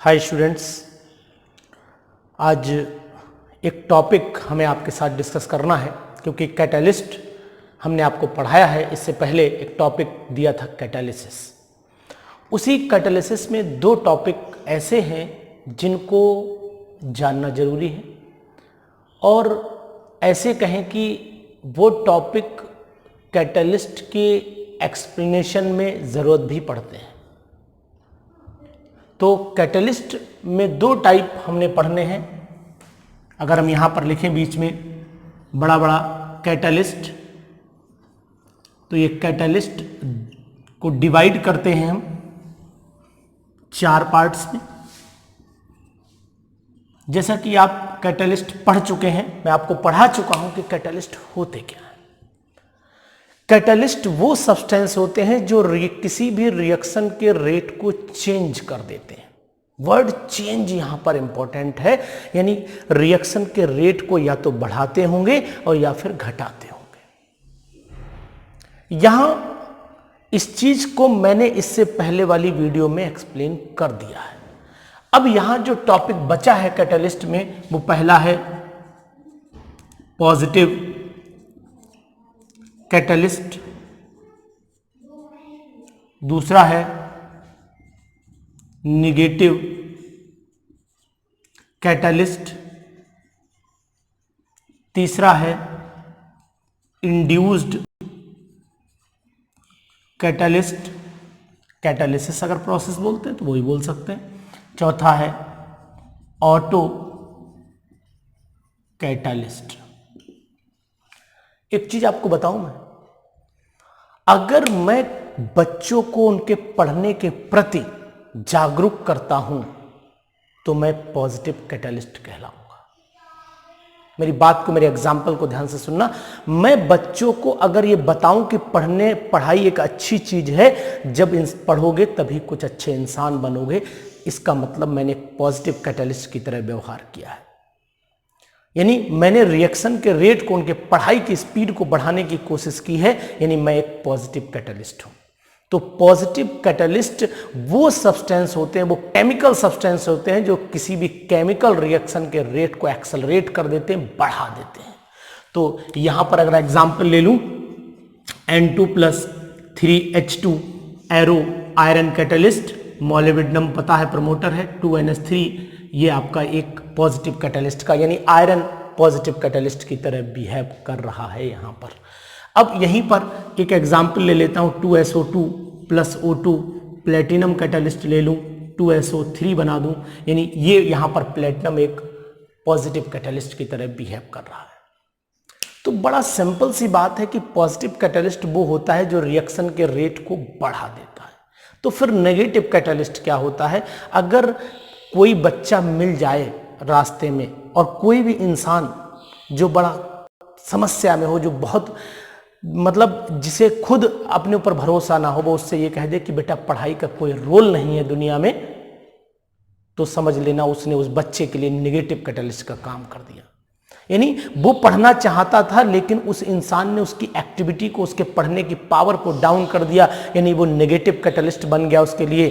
Hi students, आज एक topic हमें आपके साथ डिस्कस करना है क्योंकि कैटालिस्ट हमने आपको पढ़ाया है। इससे पहले एक टॉपिक दिया था कैटालिसिस। उसी कैटालिसिस में दो टॉपिक ऐसे हैं जिनको जानना जरूरी है और ऐसे कहें कि वो टॉपिक कैटालिस्ट के एक्सप्लेनेशन में ज़रूरत भी पड़ते हैं। तो कैटालिस्ट में दो टाइप हमने पढ़ने हैं। अगर हम यहाँ पर लिखें बीच में बड़ा बड़ा कैटालिस्ट, तो ये कैटालिस्ट को डिवाइड करते हैं हम चार पार्ट्स में। जैसा कि आप कैटालिस्ट पढ़ चुके हैं, मैं आपको पढ़ा चुका हूं कि कैटालिस्ट होते क्या हैं। कैटालिस्ट वो सब्सटेंस होते हैं जो किसी भी रिएक्शन के रेट को चेंज कर देते हैं। वर्ड चेंज यहां पर इंपॉर्टेंट है, यानी रिएक्शन के रेट को या तो बढ़ाते होंगे और या फिर घटाते होंगे। यहां इस चीज को मैंने इससे पहले वाली वीडियो में एक्सप्लेन कर दिया है। अब यहां जो टॉपिक बचा है कैटालिस्ट में, वो पहला है पॉजिटिव कैटालिस्ट, दूसरा है निगेटिव कैटालिस्ट, तीसरा है इंड्यूस्ड कैटालिस्ट, कैटालिसिस अगर प्रोसेस बोलते हैं तो वही बोल सकते हैं, चौथा है ऑटो कैटालिस्ट। एक चीज आपको बताऊं मैं, अगर मैं बच्चों को उनके पढ़ने के प्रति जागरूक करता हूं तो मैं पॉजिटिव कैटालिस्ट कहलाऊंगा। मेरी बात को, मेरे एग्जाम्पल को ध्यान से सुनना। मैं बच्चों को अगर ये बताऊं कि पढ़ाई एक अच्छी चीज है, जब पढ़ोगे तभी कुछ अच्छे इंसान बनोगे, इसका मतलब मैंने एक पॉजिटिव कैटालिस्ट की तरह व्यवहार किया है। यानी मैंने रिएक्शन के रेट को, उनके पढ़ाई की स्पीड को बढ़ाने की कोशिश की है, यानी मैं एक पॉजिटिव कैटालिस्ट हूं। तो पॉजिटिव कैटालिस्ट वो सब्सटेंस होते हैं, वो केमिकल सब्सटेंस होते हैं जो किसी भी केमिकल रिएक्शन के रेट को एक्सेलरेट कर देते हैं, बढ़ा देते हैं। तो यहां पर अगर एग्जांपल ले लूं, N2+3H2 arrow iron catalyst, molybdenum पता है प्रमोटर है, 2NH3 ये आपका एक पॉजिटिव कैटालिस्ट का, यानी आयरन पॉजिटिव कैटालिस्ट की तरह बिहेव कर रहा है यहां पर। अब यहीं पर एक एग्जांपल ले लेता हूं, 2SO2+O2 प्लेटिनम कैटालिस्ट ले लूं, 2SO3 बना दूं, यानी ये यहां पर प्लेटिनम एक पॉजिटिव कैटालिस्ट की तरह बिहेव कर रहा है। तो बड़ा सिंपल सी बात है कि पॉजिटिव कैटालिस्ट वो होता है जो रिएक्शन के रेट को बढ़ा देता है। तो फिर नेगेटिव कैटालिस्ट क्या होता है? अगर कोई बच्चा मिल जाए रास्ते में और कोई भी इंसान जो बड़ा समस्या में हो, जो बहुत जिसे खुद अपने ऊपर भरोसा ना हो, वो उससे ये कह दे कि बेटा पढ़ाई का कोई रोल नहीं है दुनिया में, तो समझ लेना उसने उस बच्चे के लिए नेगेटिव कैटालिस्ट का काम कर दिया। यानी वो पढ़ना चाहता था लेकिन उस इंसान ने उसकी एक्टिविटी को, उसके पढ़ने की पावर को डाउन कर दिया, यानी वो नेगेटिव कैटालिस्ट बन गया उसके लिए।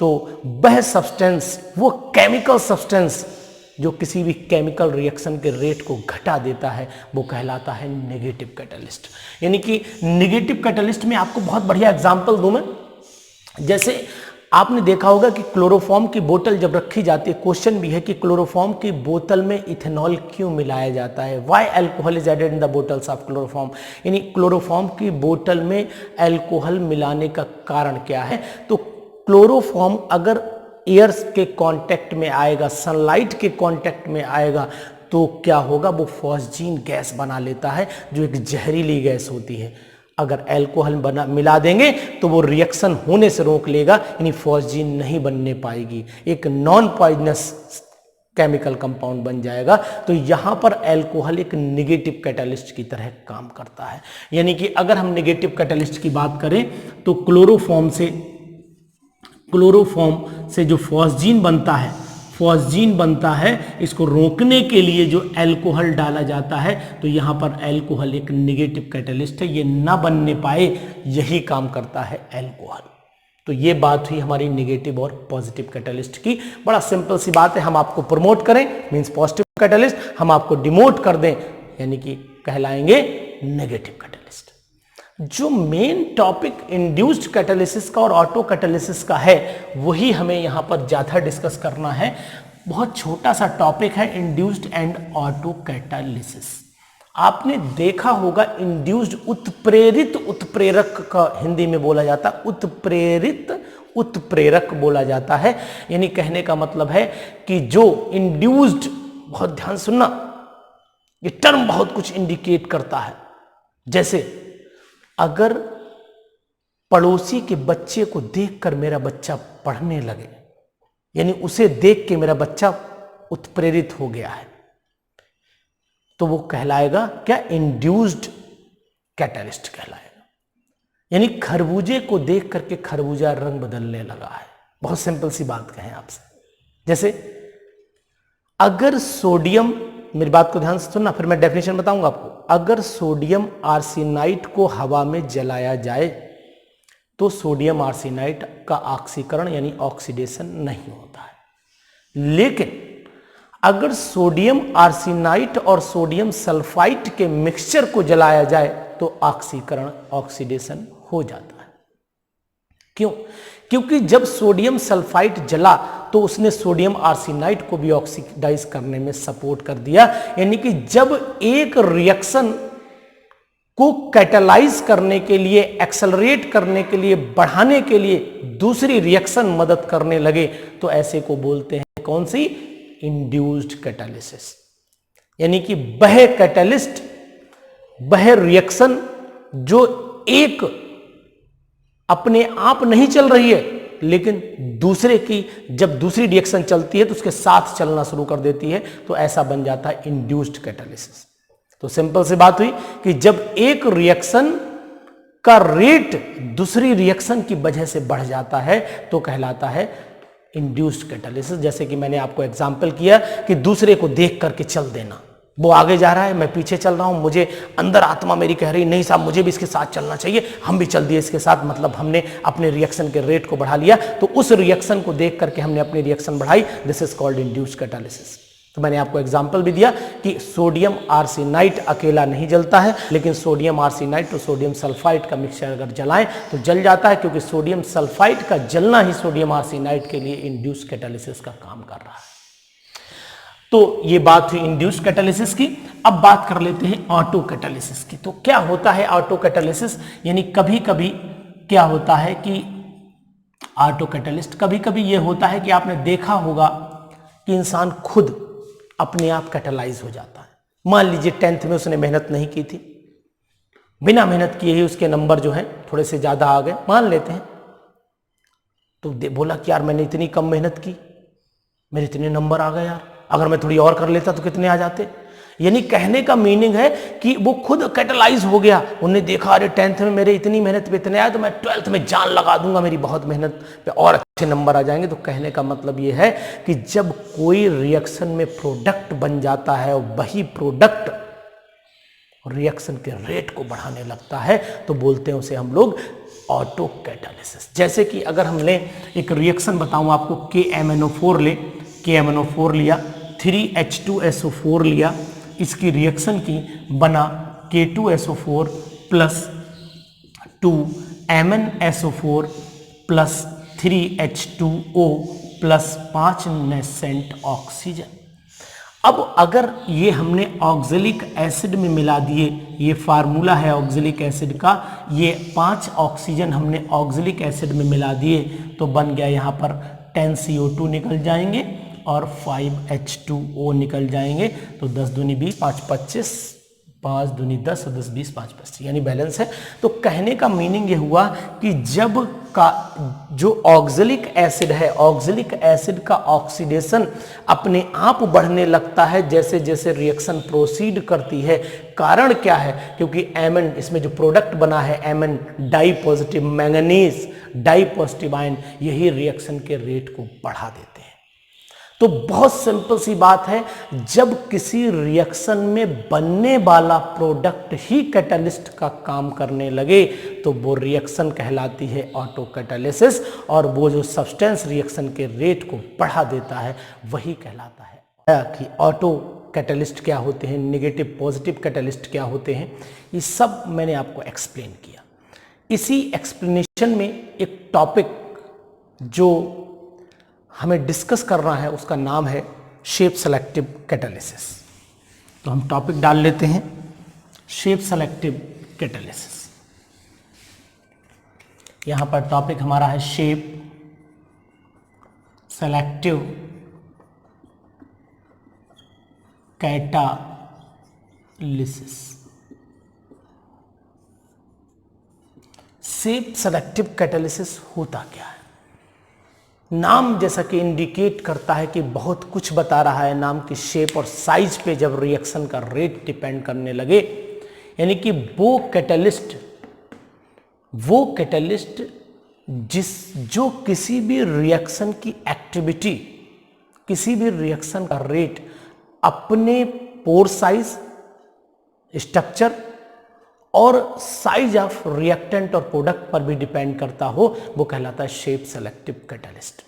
तो वह सब्सटेंस, वो केमिकल सब्सटेंस जो किसी भी केमिकल रिएक्शन के रेट को घटा देता है, वो कहलाता है नेगेटिव कैटालिस्ट। यानी कि नेगेटिव कैटालिस्ट में आपको बहुत बढ़िया एग्जांपल दूं मैं। जैसे आपने देखा होगा कि क्लोरोफॉर्म की बोतल जब रखी जाती है, क्वेश्चन भी है कि क्लोरोफॉर्म की बोतल में इथेनॉल क्यों मिलाया जाता है, why alcohol is added in the bottles of chloroform. यानी क्लोरोफॉर्म की बोतल में एल्कोहल मिलाने का कारण क्या है? तो क्लोरोफॉर्म अगर एयर के कांटेक्ट में आएगा, सनलाइट के कांटेक्ट में आएगा, तो क्या होगा? वो फॉस्जीन गैस बना लेता है जो एक जहरीली गैस होती है। अगर अल्कोहल मिला देंगे तो वो रिएक्शन होने से रोक लेगा, यानी फॉस्जीन नहीं बनने पाएगी, एक नॉन पॉइजनस केमिकल कंपाउंड बन जाएगा। तो यहां पर अल्कोहल एक नेगेटिव कैटालिस्ट की तरह काम करता है। यानी कि अगर हम नेगेटिव कैटालिस्ट की बात करें तो क्लोरोफॉर्म से जो फॉस्जीन बनता है, इसको रोकने के लिए जो अल्कोहल डाला जाता है, तो यहां पर अल्कोहल एक नेगेटिव कैटालिस्ट है, ये ना बनने पाए, यही काम करता है अल्कोहल। तो ये बात हुई हमारी नेगेटिव और पॉजिटिव कैटलिस्ट की। बड़ा सिंपल सी बात है, हम आपको प्रमोट करें मींस पॉजिटिव कैटलिस्ट, हम आपको डिमोट कर दें यानी कि कहलाएंगे नेगेटिव कैटलिस्ट। जो मेन टॉपिक इंड्यूस्ड कैटालिसिस का और ऑटो कैटालिसिस का है वही हमें यहां पर ज्यादा डिस्कस करना है। बहुत छोटा सा टॉपिक है इंड्यूस्ड एंड ऑटो कैटालिसिस। आपने देखा होगा इंड्यूस्ड उत्प्रेरित उत्प्रेरक का हिंदी में बोला जाता है, उत्प्रेरित उत्प्रेरक बोला जाता है। यानी कहने का मतलब है कि जो इंड्यूस्ड, बहुत ध्यान सुनना, ये टर्म बहुत कुछ इंडिकेट करता है। जैसे अगर पड़ोसी के बच्चे को देखकर मेरा बच्चा पढ़ने लगे, यानी उसे देख के मेरा बच्चा उत्प्रेरित हो गया है, तो वो कहलाएगा क्या? इंड्यूस्ड कैटलिस्ट कहलाएगा। यानी खरबूजे को देख करके खरबूजा रंग बदलने लगा है। बहुत सिंपल सी बात कहें आपसे, जैसे अगर सोडियम, मेरी बात को ध्यान से सुनना फिर मैं डेफिनेशन बताऊंगा आपको। अगर सोडियम आर्सेनाइड को हवा में जलाया जाए तो सोडियम आर्सेनाइड का ऑक्सीकरण यानी ऑक्सीडेशन नहीं होता है। लेकिन अगर सोडियम आर्सेनाइड और सोडियम सल्फाइड के मिक्सचर को जलाया जाए तो ऑक्सीकरण ऑक्सीडेशन हो जाता है। क्यों? क्योंकि जब सोडियम सल्फाइड जला तो उसने सोडियम आर्सेनाइड को भी ऑक्सीडाइज करने में सपोर्ट कर दिया। यानी कि जब एक रिएक्शन को कैटालाइज करने के लिए, एक्सेलरेट करने के लिए, बढ़ाने के लिए दूसरी रिएक्शन मदद करने लगे तो ऐसे को बोलते हैं कौन सी? Induced catalysis. यानी कि वह कैटालिस्ट, वह रिएक्शन जो एक अपने आप नहीं चल रही है लेकिन दूसरे की, जब दूसरी रिएक्शन चलती है तो उसके साथ चलना शुरू कर देती है, तो ऐसा बन जाता है इंड्यूस्ड कैटालिसिस। तो सिंपल सी बात हुई कि जब एक रिएक्शन का रेट दूसरी रिएक्शन की वजह से बढ़ जाता है तो कहलाता है इंड्यूस्ड कैटालिसिस। जैसे कि मैंने आपको एग्जांपल किया कि दूसरे को देख करके चल देना, वो आगे जा रहा है, मैं पीछे चल रहा हूं, मुझे अंदर आत्मा मेरी कह रही नहीं साहब मुझे भी इसके साथ चलना चाहिए, हम भी चल दिए इसके साथ, मतलब हमने अपने रिएक्शन के रेट को बढ़ा लिया। तो उस रिएक्शन को देख करके हमने अपनी रिएक्शन बढ़ाई, this is called induced catalysis. तो मैंने आपको एग्जांपल भी दिया कि सोडियम आर्सेनाइड अकेला नहीं जलता है, लेकिन सोडियम आर्सेनाइड तो सोडियम सल्फाइड का मिक्सचर अगर जलाएं तो जल जाता है, क्योंकि सोडियम सल्फाइड का जलना ही सोडियम आर्सेनाइड के लिए इंड्यूस्ड कैटालिसिस का काम कर रहा है। तो ये बात हुई इंड्यूस्ड कैटालिसिस की। अब बात कर लेते हैं ऑटो कैटालिसिस की। तो क्या होता है ऑटो कैटालिसिस? यानी कभी कभी क्या होता है कि ऑटो कैटालिस्ट, कभी कभी ये होता है कि आपने देखा होगा कि इंसान खुद अपने आप कैटालाइज हो जाता है। मान लीजिए 10th में उसने मेहनत नहीं की थी, बिना मेहनत किए ही उसके नंबर जो हैं थोड़े से ज्यादा आ गए, मान लेते हैं। तो बोला कि यार मैंने इतनी कम मेहनत की, मेरे इतने नंबर आ गए यार, अगर मैं थोड़ी और कर लेता तो कितने आ जाते। यानी कहने का मीनिंग है कि वो खुद कैटलाइज हो गया। उन्हें देखा अरे 10th में मेरे इतनी मेहनत पे इतने आए तो मैं 12th में जान लगा दूंगा, मेरी बहुत मेहनत पे और अच्छे नंबर आ जाएंगे। तो कहने का मतलब ये है कि जब कोई रिएक्शन में प्रोडक्ट बन जाता है और वही प्रोडक्ट रिएक्शन के रेट को बढ़ाने लगता है तो बोलते हैं उसे हम लोग ऑटो कैटालिसिस। जैसे कि अगर हम ले एक रिएक्शन बताऊं आपको, KMnO4 ले, KMnO4 लिया, 3H2SO4 लिया, इसकी रिएक्शन की बना K2SO4 plus 2MnSO4 plus 3H2O plus 5 nascent oxygen. अब अगर ये हमने ऑक्जेलिक एसिड में मिला दिए, ये फार्मूला है ऑक्जेलिक एसिड का, ये 5 ऑक्सीजन हमने ऑक्जेलिक एसिड में मिला दिए तो बन गया यहाँ पर 10 CO2 निकल जाएंगे और 5 H2O निकल जाएंगे। तो 10 दूनी 20, 5 25, 5 दूनी 10 और 10 20 5 25, यानी बैलेंस है। तो कहने का मीनिंग ये हुआ कि जब का जो ऑक्जेलिक एसिड है, ऑक्जेलिक एसिड का ऑक्सीडेशन अपने आप बढ़ने लगता है जैसे जैसे रिएक्शन प्रोसीड करती है। कारण क्या है? क्योंकि एमन, इसमें जो प्रोडक्ट बना है एमन di positive manganese di positive ion, यही रिएक्शन के रेट को बढ़ा देते हैं। तो बहुत सिंपल सी बात है, जब किसी रिएक्शन में बनने वाला प्रोडक्ट ही कैटलिस्ट का काम करने लगे तो वो रिएक्शन कहलाती है ऑटो कैटालिसिस, और वो जो सब्सटेंस रिएक्शन के रेट को बढ़ा देता है वही कहलाता है कि ऑटो कैटलिस्ट क्या होते हैं, नेगेटिव पॉजिटिव कैटलिस्ट क्या होते हैं, ये सब मैंने आपको एक्सप्लेन किया। इसी एक्सप्लेनेशन में एक टॉपिक जो हमें डिस्कस करना है उसका नाम है शेप सेलेक्टिव कैटालिसिस। तो हम टॉपिक डाल लेते हैं शेप सेलेक्टिव कैटालिसिस। यहां पर टॉपिक हमारा है shape selective catalysis. Shape selective catalysis होता क्या है? नाम जैसा कि इंडिकेट करता है कि बहुत कुछ बता रहा है। नाम की शेप और साइज पे जब रिएक्शन का रेट डिपेंड करने लगे, यानी कि वो कैटलिस्ट जो किसी भी रिएक्शन की एक्टिविटी, किसी भी रिएक्शन का रेट अपने पोर साइज, स्ट्रक्चर और साइज ऑफ रिएक्टेंट और प्रोडक्ट पर भी डिपेंड करता हो, वो कहलाता है शेप सेलेक्टिव कैटालिस्ट।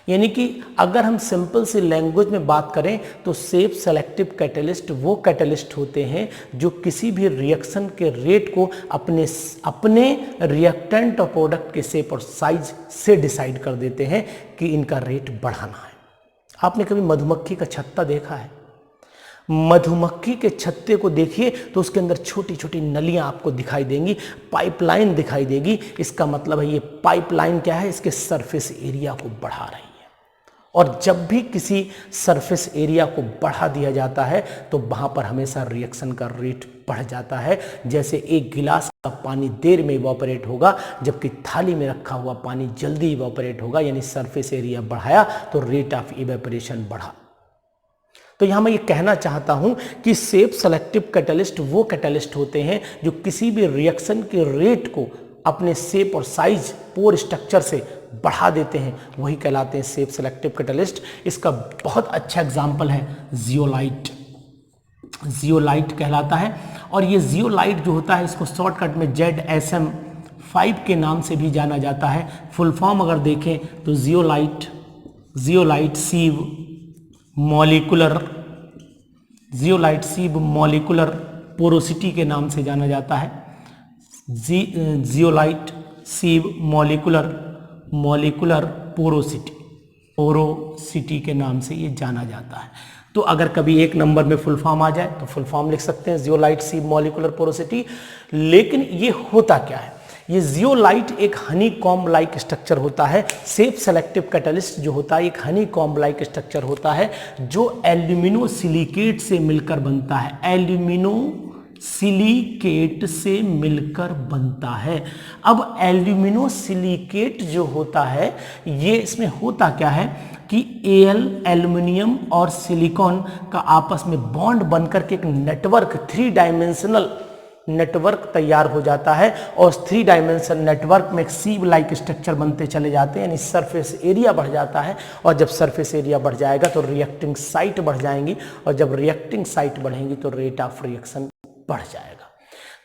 यानी कि अगर हम सिंपल सी लैंग्वेज में बात करें तो शेप सेलेक्टिव कैटालिस्ट वो कैटालिस्ट होते हैं जो किसी भी रिएक्शन के रेट को अपने रिएक्टेंट और प्रोडक्ट के शेप और साइज से डिसाइड कर देते हैं कि इनका रेट बढ़ाना है। आपने कभी मधुमक्खी का छत्ता देखा है? मधुमक्खी के छत्ते को देखिए तो उसके अंदर छोटी छोटी नलियां आपको दिखाई देंगी, पाइपलाइन दिखाई देगी। इसका मतलब है ये पाइपलाइन क्या है? इसके सरफेस एरिया को बढ़ा रही है। और जब भी किसी सरफेस एरिया को बढ़ा दिया जाता है तो वहां पर हमेशा रिएक्शन का रेट बढ़ जाता है। जैसे एक गिलास का पानी देर में इवोपरेट होगा, जबकि थाली में रखा हुआ पानी जल्दी इवोपरेट होगा, यानी सरफेस एरिया बढ़ाया तो रेट ऑफ इवेपोरेशन बढ़ा। तो यहां मैं ये कहना चाहता हूं कि शेप सेलेक्टिव कैटालिस्ट वो कैटालिस्ट होते हैं जो किसी भी रिएक्शन के रेट को अपने शेप और साइज, पोर स्ट्रक्चर से बढ़ा देते हैं, वही कहलाते हैं शेप सेलेक्टिव कैटालिस्ट। इसका बहुत अच्छा एग्जांपल है जियोलाइट। जियोलाइट कहलाता है, और ये जियोलाइट जो होता है इसको शॉर्टकट में ZSM5 के नाम से भी जाना जाता है। फुल फॉर्म अगर देखें तो जियोलाइट सीव मॉलिकुलर पोरोसिटी के नाम से जाना जाता है। जियोलाइट सीव मॉलिकुलर पोरोसिटी के नाम से ये जाना जाता है। तो अगर कभी एक नंबर में फुल फॉर्म आ जाए तो फुल फॉर्म लिख सकते हैं जियोलाइट सीव मॉलिकुलर पोरोसिटी। लेकिन ये होता क्या है? ये जियोलाइट एक हनी कॉम्ब लाइक स्ट्रक्चर होता है। शेप सेलेक्टिव कैटालिस्ट जो होता है एक हनी कॉम्ब लाइक स्ट्रक्चर होता है जो एल्यूमिनो सिलिकेट से मिलकर बनता है। एल्यूमिनो सिलिकेट से मिलकर बनता है। अब एल्यूमिनो सिलिकेट जो होता है ये इसमें होता क्या है कि एल्युमिनियम और सिलिकॉन का आपस में बॉन्ड बनकर के एक नेटवर्क, 3 डायमेंशनल नेटवर्क तैयार हो जाता है, और 3 डायमेंशन नेटवर्क में एक सीव लाइक स्ट्रक्चर बनते चले जाते हैं, यानी सरफेस एरिया बढ़ जाता है। और जब सरफेस एरिया बढ़ जाएगा तो रिएक्टिंग साइट बढ़ जाएंगी, और जब रिएक्टिंग साइट बढ़ेंगी तो रेट ऑफ रिएक्शन बढ़ जाएगा।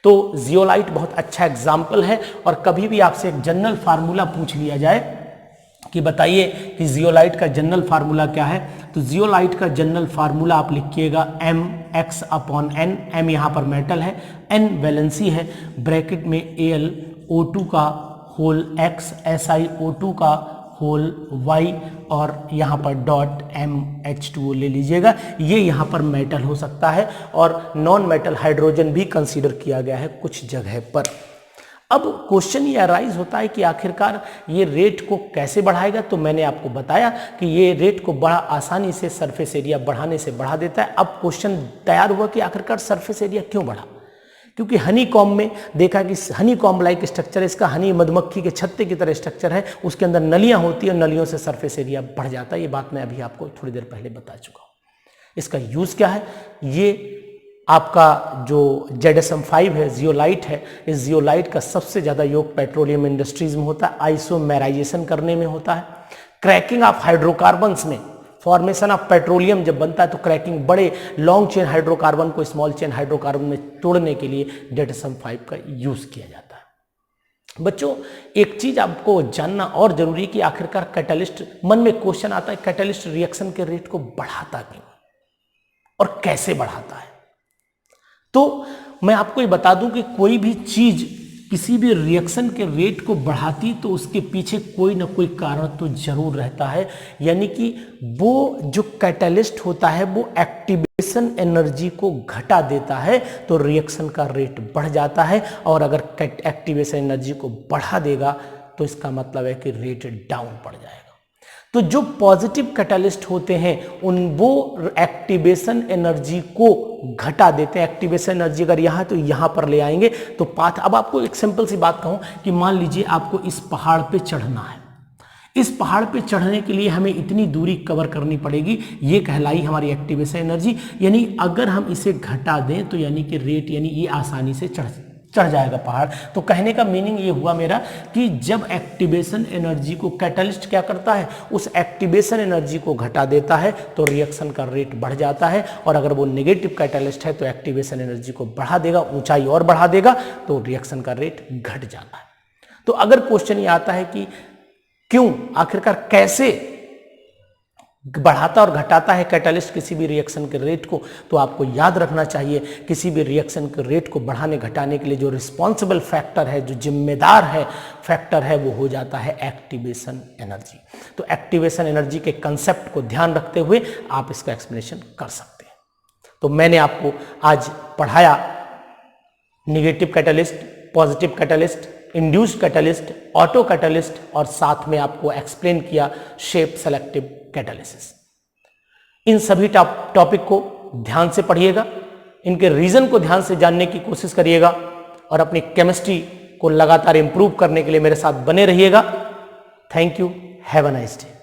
तो जियोलाइट बहुत अच्छा एग्जाम्पल है। और कभी भी आपसे एक जनरल फार्मूला पूछ लिया जाए कि बताइए कि जियोलाइट का जनरल फार्मूला क्या है, तो जियोलाइट का जनरल फार्मूला आप लिखिएगा mx/n। m यहाँ पर मेटल है, n वैलेंसी है, ब्रैकेट में AlO2 का होल x, SiO2 का होल y, और यहाँ पर डॉट MH2O ले लीजिएगा। ये यहाँ पर मेटल हो सकता है, और नॉन मेटल हाइड्रोजन भी कंसीडर किया गया है कुछ जगह पर। अब क्वेश्चन ये अराइज होता है कि आखिरकार ये रेट को कैसे बढ़ाएगा। तो मैंने आपको बताया कि ये रेट को बड़ा आसानी से सरफेस एरिया बढ़ाने से बढ़ा देता है। अब क्वेश्चन तैयार हुआ कि आखिरकार सरफेस एरिया क्यों बढ़ा? क्योंकि हनी कॉम्ब में देखा कि हनी कॉम्ब लाइक स्ट्रक्चर है इसका, हनी मधुमक्खी के छत्ते की तरह स्ट्रक्चर है, उसके अंदर नलियां होती है और नलियों से सरफेस एरिया बढ़ जाता है। ये बात मैं अभी आपको थोड़ी देर पहले बता चुका हूँ। इसका यूज क्या है? ये आपका जो ZSM5 है, जियोलाइट है, इस जियोलाइट का सबसे ज़्यादा योग पेट्रोलियम इंडस्ट्रीज में होता है, आइसोमेराइजेशन करने में होता है, क्रैकिंग ऑफ हाइड्रोकार्बन्स में फॉर्मेशन ऑफ पेट्रोलियम जब बनता है तो क्रैकिंग बड़े लॉन्ग चेन हाइड्रोकार्बन को स्मॉल चेन हाइड्रोकार्बन में तोड़ने के लिए डेटसम 5 का यूज किया जाता है। बच्चों एक चीज आपको जानना और जरूरी कि आखिरकार कैटालिस्ट, मन में क्वेश्चन आता है कैटालिस्ट रिएक्शन के रेट को बढ़ाता क्यों और कैसे बढ़ाता है। तो मैं आपको ये बता दूं कि कोई भी चीज किसी भी रिएक्शन के रेट को बढ़ाती तो उसके पीछे कोई ना कोई कारण तो जरूर रहता है, यानी कि वो जो कैटालिस्ट होता है वो एक्टिवेशन एनर्जी को घटा देता है तो रिएक्शन का रेट बढ़ जाता है, और अगर एक्टिवेशन एनर्जी को बढ़ा देगा तो इसका मतलब है कि रेट डाउन पड़ जाएगा। तो जो पॉजिटिव कैटालिस्ट होते हैं वो एक्टिवेशन एनर्जी को घटा देते हैं। एक्टिवेशन एनर्जी अगर यहाँ तो यहाँ पर ले आएंगे तो पाथ। अब आपको एक सिंपल सी बात कहूँ कि मान लीजिए आपको इस पहाड़ पे चढ़ना है, इस पहाड़ पे चढ़ने के लिए हमें इतनी दूरी कवर करनी पड़ेगी, ये कहलाई हमारी एक्टिवेशन एनर्जी। यानी अगर हम इसे घटा दें तो यानी कि रेट, यानी ये आसानी से चढ़ जाएगा पहाड़। तो कहने का मीनिंग ये हुआ मेरा कि जब एक्टिवेशन एनर्जी को कैटालिस्ट क्या करता है, उस एक्टिवेशन एनर्जी को घटा देता है तो रिएक्शन का रेट बढ़ जाता है, और अगर वो नेगेटिव कैटालिस्ट है तो एक्टिवेशन एनर्जी को बढ़ा देगा, ऊंचाई और बढ़ा देगा तो रिएक्शन का रेट घट जाता है। तो अगर क्वेश्चन ये आता है कि क्यों, आखिरकार कैसे बढ़ाता और घटाता है कैटालिस्ट किसी भी रिएक्शन के रेट को, तो आपको याद रखना चाहिए किसी भी रिएक्शन के रेट को बढ़ाने घटाने के लिए जो रिस्पॉन्सिबल फैक्टर है, जो जिम्मेदार है फैक्टर है, वो हो जाता है एक्टिवेशन एनर्जी। तो एक्टिवेशन एनर्जी के कंसेप्ट को ध्यान रखते हुए आप इसका एक्सप्लेनेशन कर सकते हैं। तो मैंने आपको आज पढ़ाया negative catalyst, positive catalyst, induced catalyst, auto catalyst, और साथ में आपको एक्सप्लेन किया शेप सेलेक्टिव कैटालिसिस। इन सभी टॉपिक को ध्यान से पढ़िएगा, इनके रीजन को ध्यान से जानने की कोशिश करिएगा, और अपनी केमिस्ट्री को लगातार इंप्रूव करने के लिए मेरे साथ बने रहिएगा। Thank you, have a nice day.